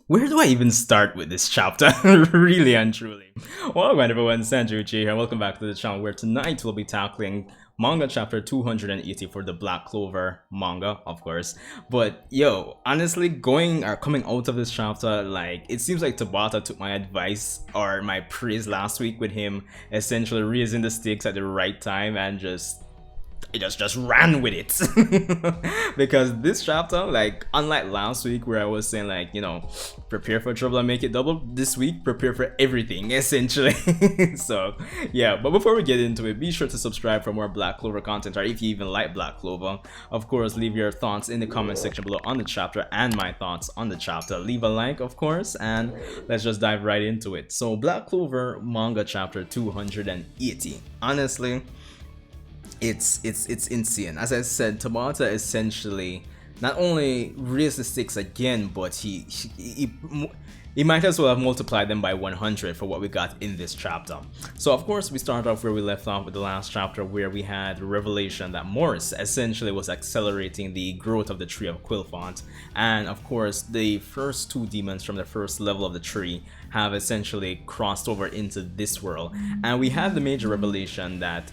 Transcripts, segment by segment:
Where do I even start with this chapter? Really and truly. Welcome everyone, Sanjae here. Welcome back to the channel where tonight we'll be tackling manga chapter 280 for the Black Clover manga, of course. But yo, honestly, going or coming out of this chapter, like, it seems like Tabata took my advice or my praise last week with him essentially raising the stakes at the right time and just ran with it. Because this chapter, like, unlike last week where I was saying, like, you know, prepare for trouble and make it double, this week prepare for everything essentially. So yeah, but before we get into it, be sure to subscribe for more Black Clover content, or if you even like Black Clover, of course, leave your thoughts in the comment section below on the chapter and my thoughts on the chapter. Leave a like, of course, and let's just dive right into it. So Black Clover manga chapter 280, honestly, it's insane. As I said, Tabata essentially not only raised the stakes again, but he might as well have multiplied them by 100 for what we got in this chapter. So of course we start off where we left off with the last chapter, where we had the revelation that Morris essentially was accelerating the growth of the tree of Quillfont, and of course the first two demons from the first level of the tree have essentially crossed over into this world, and we had the major revelation that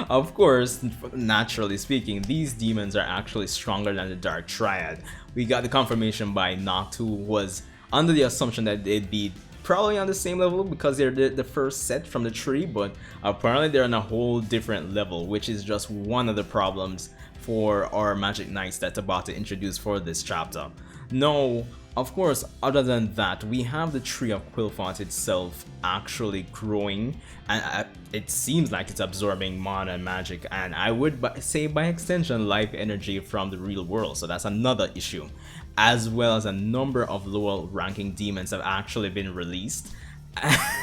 of course, naturally speaking, these demons are actually stronger than the Dark Triad. We got the confirmation by Nacht, who was under the assumption that they'd be probably on the same level because they're the first set from the tree, but apparently they're on a whole different level, which is just one of the problems for our Magic Knights that Tabata introduced for this chapter. No, of course, other than that, we have the tree of Quillfont itself actually growing, and it seems like it's absorbing mana and magic, and I would say by extension life energy from the real world, so that's another issue. As well as a number of lower ranking demons have actually been released.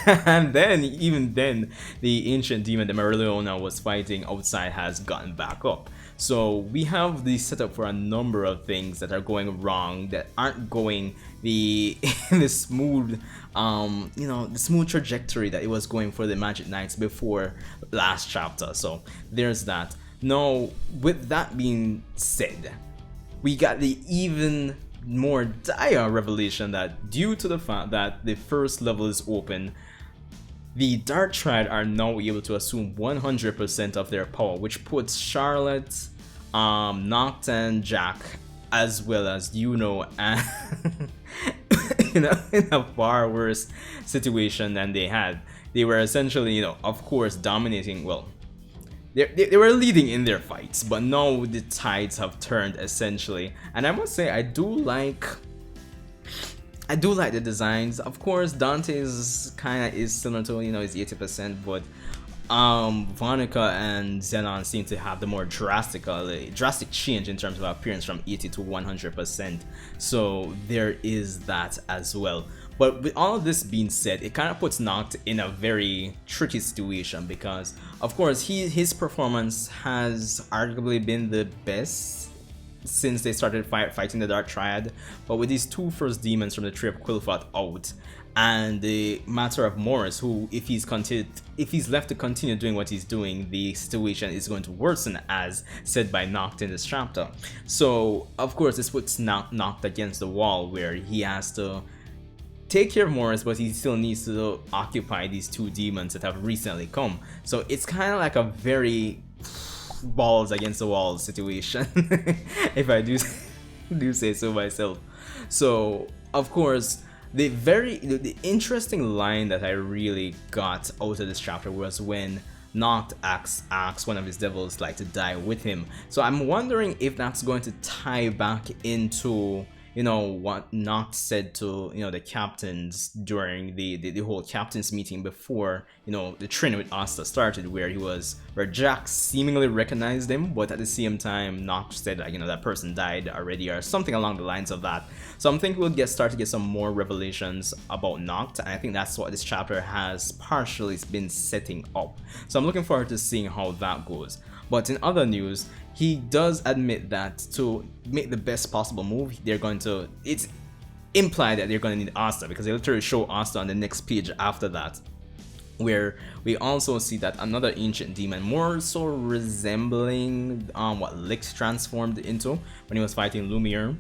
And then, even then, the ancient demon that Mereoleona was fighting outside has gotten back up. So we have the setup for a number of things that are going wrong, that aren't going the smooth, you know, the smooth trajectory that it was going for the Magic Knights before last chapter. So there's that. Now, with that being said, we got the even more dire revelation that due to the fact that the first level is open, the Dark Triad are now able to assume 100% of their power, which puts Charlotte, Nacht and Jack, as well as Yuno, and in a far worse situation than they had. They were essentially, you know, of course, dominating. Well, they were leading in their fights, but now the tides have turned essentially, and I must say I do like the designs. Of course, Dante's kind of is similar to, you know, his 80%, but Vanica and Zenon seem to have the more drastic change in terms of appearance from 80 to 100%. So there is that as well. But with all of this being said, it kind of puts Nacht in a very tricky situation because, of course, his performance has arguably been the best since they started fighting the Dark Triad. But with these two first demons from the Tree of Quillfont out, and the matter of Morris, who if he's left to continue doing what he's doing, the situation is going to worsen, as said by Nacht in this chapter. So of course this puts Nacht against the wall, where he has to take care of Morris, but he still needs to occupy these two demons that have recently come. So it's kind of like a very balls against the wall situation, if I do say so myself. So of course, the interesting line that I really got out of this chapter was when Nacht asks one of his devils like to die with him. So I'm wondering if that's going to tie back into, you know, what Nacht said to, you know, the captains during the whole captains meeting before, you know, the training with Asta started, where Jack seemingly recognized him, but at the same time Nacht said, like, you know, that person died already, or something along the lines of that. So I'm thinking we'll start to get some more revelations about Nacht, and I think that's what this chapter has partially been setting up. So I'm looking forward to seeing how that goes. But in other news, he does admit that to make the best possible move, it's implied that they're going to need Asta, because they literally show Asta on the next page after that, where we also see that another ancient demon, more so resembling what Lix transformed into when he was fighting Lumiere,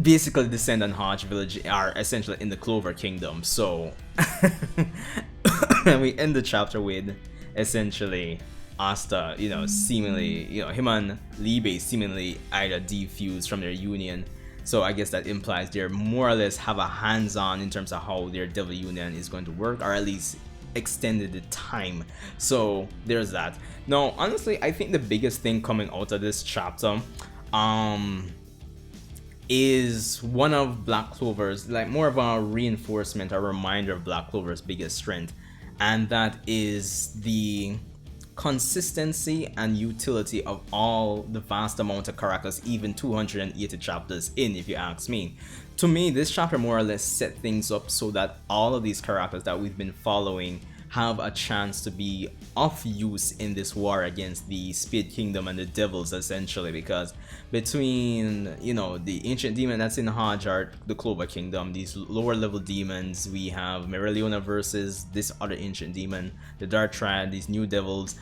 basically the Sand and Hodge village are essentially in the Clover Kingdom. So and we end the chapter with essentially Asta, seemingly, him and Libe seemingly either defused from their union. So I guess that implies they're more or less have a hands-on in terms of how their devil union is going to work, or at least extended the time. So there's that. Now, honestly, I think the biggest thing coming out of this chapter is one of Black Clover's, like more of a reinforcement, a reminder of Black Clover's biggest strength, and that is the consistency and utility of all the vast amount of characters, even 280 chapters in, if you ask me. To me, this chapter more or less set things up so that all of these characters that we've been following have a chance to be of use in this war against the Spade Kingdom and the devils, essentially, because between, the ancient demon that's in Hodge or the Clover Kingdom, these lower level demons, we have Mereoleona versus this other ancient demon, the Dark Triad, these new devils.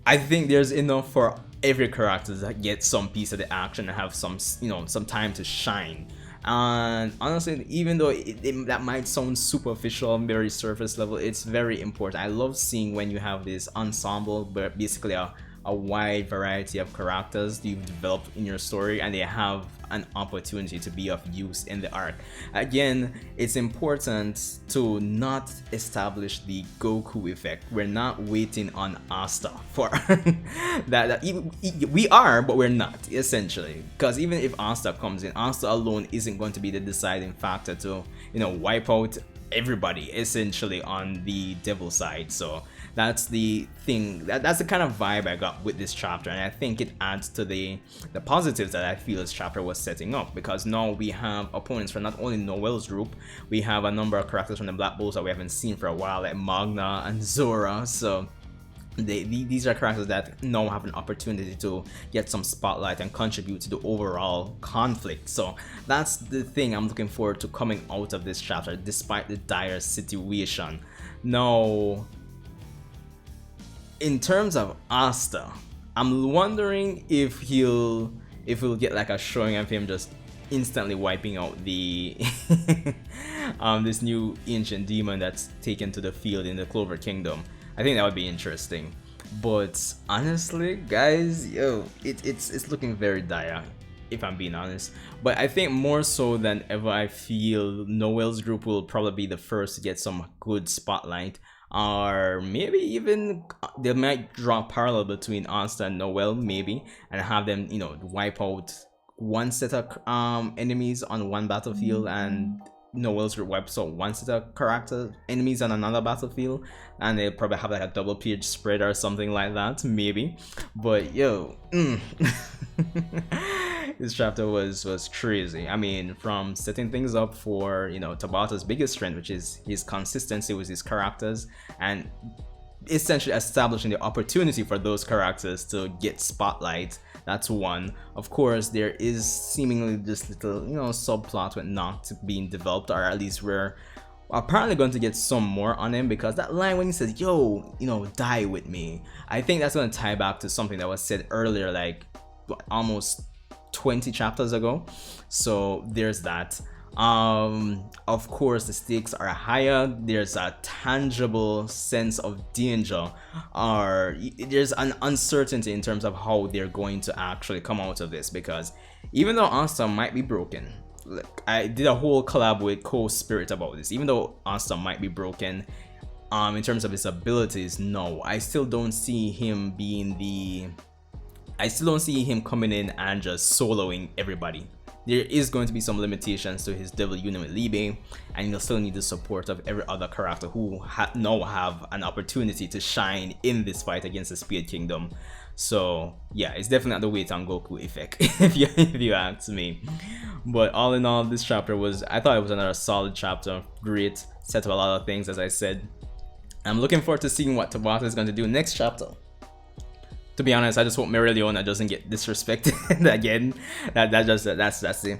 I think there's enough for every character to get some piece of the action and have some time to shine. And honestly, even though that might sound superficial, very surface level, it's very important. I love seeing when you have this ensemble, but basically a wide variety of characters you've developed in your story, and they have an opportunity to be of use in the arc. Again, it's important to not establish the Goku effect. We're not waiting on Asta for that. We are, but we're not, essentially, because even if Asta comes in, Asta alone isn't going to be the deciding factor to wipe out everybody essentially on the devil side. So that's the thing, that's the kind of vibe I got with this chapter, and I think it adds to the positives that I feel this chapter was setting up, because now we have opponents for not only Noel's group, we have a number of characters from the Black Bulls that we haven't seen for a while, like Magna and Zora. So these are characters that now have an opportunity to get some spotlight and contribute to the overall conflict. So that's the thing I'm looking forward to coming out of this chapter, despite the dire situation. Now, in terms of Asta, I'm wondering if we'll get like a showing of him just instantly wiping out the this new ancient demon that's taken to the field in the Clover Kingdom. I think that would be interesting. But honestly, guys, it's looking very dire, if I'm being honest. But I think more so than ever, I feel Noel's group will probably be the first to get some good spotlight, or maybe even they might draw a parallel between Asta and Noel, maybe, and have them wipe out one set of enemies on one battlefield, and Noel's group wipes out one set of character enemies on another battlefield, and they'll probably have like a double page spread or something like that, maybe. But this chapter was crazy. I mean, from setting things up for Tabata's biggest strength, which is his consistency with his characters, and essentially establishing the opportunity for those characters to get spotlight. That's one. Of course, there is seemingly this little subplot with Nacht being developed, or at least we're apparently going to get some more on him, because that line when he says yo, die with me, I think that's going to tie back to something that was said earlier, like almost 20 chapters ago. So there's that. Of course, the stakes are higher. There's a tangible sense of danger, or there's an uncertainty in terms of how they're going to actually come out of this, because even though Asta might be broken, like, I did a whole collab with Co-Spirit about this, even though Asta might be broken in terms of his abilities, no, I still don't see him coming in and just soloing everybody. There is going to be some limitations to his devil union with Libe, and you'll still need the support of every other character who now have an opportunity to shine in this fight against the Spade Kingdom. So yeah, it's definitely not the wait on Goku effect, if you ask me. But all in all, this chapter I thought it was another solid chapter. Great, set up a lot of things, as I said. I'm looking forward to seeing what Tabata is going to do next chapter. To be honest, I just hope Mereoleona doesn't get disrespected again. That's the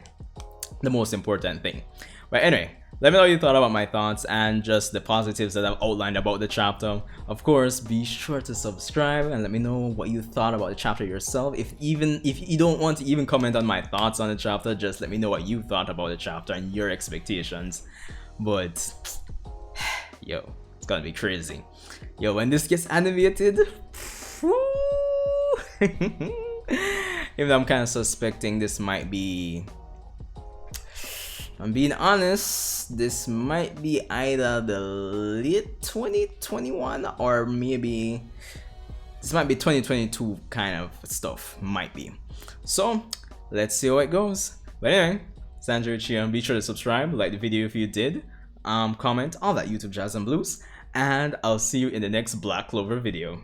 most important thing. But anyway, Let me know what you thought about my thoughts and just the positives that I've outlined about the chapter. Of course, be sure to subscribe and let me know what you thought about the chapter yourself. If you don't want to even comment on my thoughts on the chapter, just let me know what you thought about the chapter and your expectations. But yo, it's gonna be crazy. Yo, when this gets animated, even though I'm kind of suspecting this might be, I'm being honest, this might be either the late 2021 or maybe this might be 2022 kind of stuff, might be. So let's see how it goes. But anyway, Sanjae Uchiha, be sure to subscribe, like the video if you did, comment, all that YouTube jazz and blues, and I'll see you in the next Black Clover video.